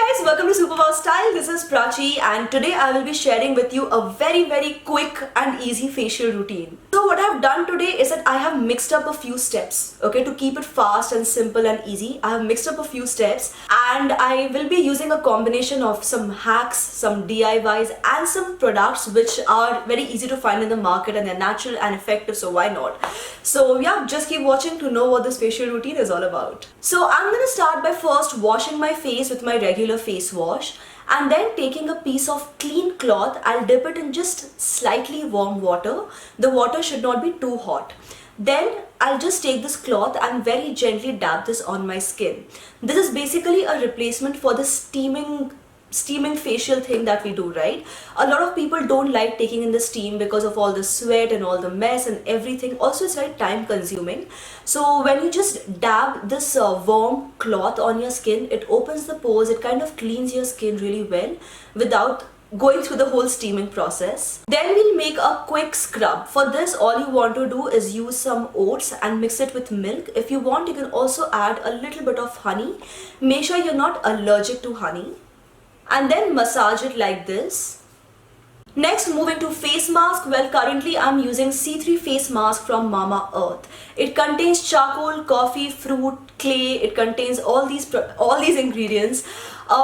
guys, welcome to Superwowstyle. This is Prachi and today I will be sharing with you a very quick and easy facial routine. So what I've done today is that I have mixed up a few steps, okay, to keep it fast and simple and easy. I have mixed up a few steps and I will be using a combination of some hacks, some DIYs and some products which are very easy to find in the market and they're natural and effective, so why not? So yeah, just keep watching to know what this facial routine is all about. So I'm gonna start by first washing my face with my regular face wash and then taking a piece of clean cloth. I'll dip it in just slightly warm water. The water should not be too hot. Then I'll just take this cloth and very gently dab this on my skin. This is basically a replacement for the steaming facial thing that we do, right? A lot of people don't like taking in the steam because of all the sweat and all the mess and everything. Also, it's very time consuming. So when you just dab this warm cloth on your skin, it opens the pores, it kind of cleans your skin really well without going through the whole steaming process. Then we'll make a quick scrub. For this, all you want to do is use some oats and mix it with milk. If you want, you can also add a little bit of honey. Make sure you're not allergic to honey. And then massage it like this. Next, moving to face mask. Well, currently I'm using C3 face mask from Mama Earth. It contains charcoal, coffee, fruit, clay. It contains all these ingredients,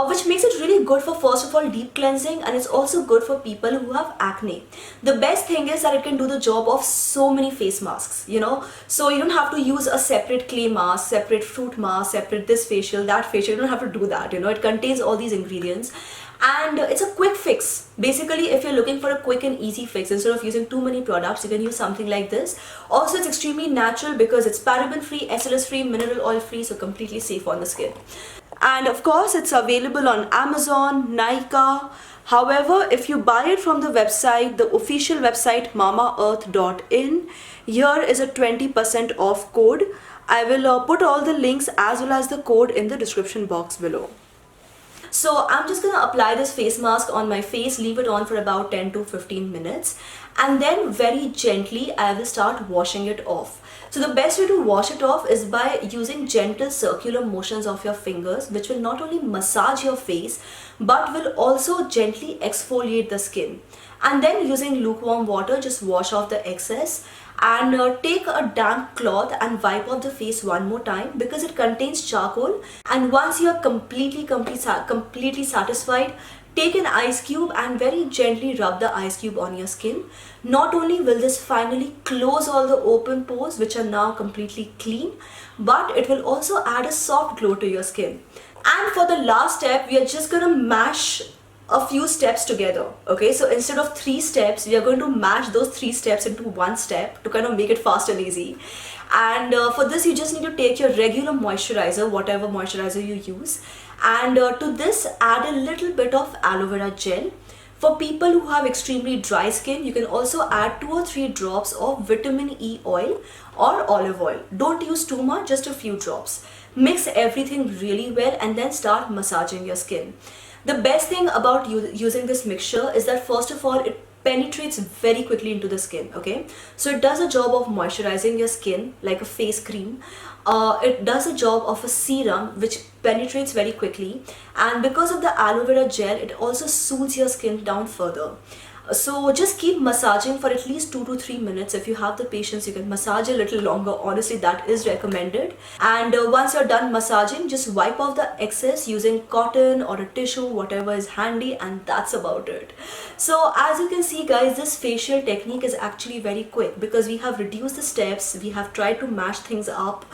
which makes it really good for, first of all, deep cleansing, and it's also good for people who have acne. The best thing is that it can do the job of so many face masks, you know. So you don't have to use a separate clay mask, separate fruit mask, separate this facial, that facial. You don't have to do that, you know. It contains all these ingredients. And it's a quick fix. Basically, if you're looking for a quick and easy fix, instead of using too many products, you can use something like this. Also, it's extremely natural because it's paraben free, SLS free, mineral oil free, so completely safe on the skin. And of course, it's available on Amazon, Nykaa. However, if you buy it from the website, the official website mamaearth.in, here is a 20% off code. I will put all the links as well as the code in the description box below. So I'm just going to apply this face mask on my face, leave it on for about 10 to 15 minutes, and then very gently I will start washing it off. So the best way to wash it off is by using gentle circular motions of your fingers, which will not only massage your face but will also gently exfoliate the skin. And then using lukewarm water, just wash off the excess and take a damp cloth and wipe off the face one more time because it contains charcoal. And once you are completely satisfied, take an ice cube and very gently rub the ice cube on your skin. Not only will this finally close all the open pores, which are now completely clean, but it will also add a soft glow to your skin. And for the last step, we are just gonna mash a few steps together. Okay, so instead of 3 steps, we are going to mash those 3 steps into one step to kind of make it fast and easy. And for this, you just need to take your regular moisturizer, whatever moisturizer you use, and to this add a little bit of aloe vera gel. For people who have extremely dry skin, you can also add 2 or 3 drops of vitamin E oil or olive oil. Don't use too much, just a few drops. Mix everything really well and then start massaging your skin. The best thing about using this mixture is that first of all, it penetrates very quickly into the skin, okay? So it does a job of moisturizing your skin like a face cream. It does a job of a serum which penetrates very quickly, and because of the aloe vera gel, it also soothes your skin down further. So just keep massaging for at least 2 to 3 minutes. If you have the patience, you can massage a little longer. Honestly, that is recommended. And once you're done massaging, just wipe off the excess using cotton or a tissue, whatever is handy, and that's about it. So as you can see, guys, this facial technique is actually very quick because we have reduced the steps. We have tried to mash things up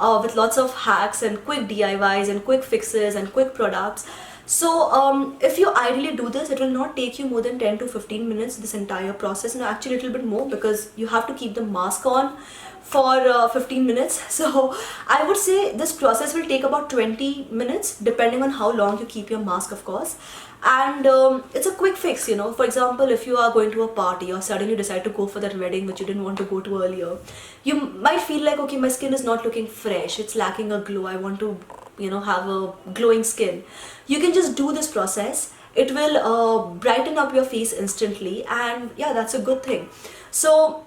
with lots of hacks and quick DIYs and quick fixes and quick products. So if you ideally do this, it will not take you more than 10 to 15 minutes, this entire process, and actually a little bit more because you have to keep the mask on for 15 minutes. So I would say this process will take about 20 minutes depending on how long you keep your mask, of course. And it's a quick fix, you know. For example, if you are going to a party or suddenly decide to go for that wedding which you didn't want to go to earlier, you might feel like, okay, my skin is not looking fresh, it's lacking a glow, I want to, you know, have a glowing skin. You can just do this process. It will brighten up your face instantly, and yeah, that's a good thing. So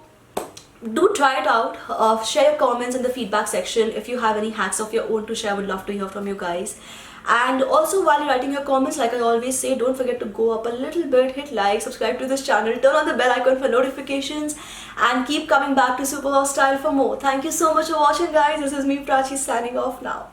do try it out. Share your comments in the feedback section. If you have any hacks of your own to share, I would love to hear from you guys. And also, while you're writing your comments, like I always say, don't forget to go up a little bit, hit like, subscribe to this channel, turn on the bell icon for notifications, and keep coming back to Superwowstyle for more. Thank you so much for watching, guys. This is me, Prachi, signing off now.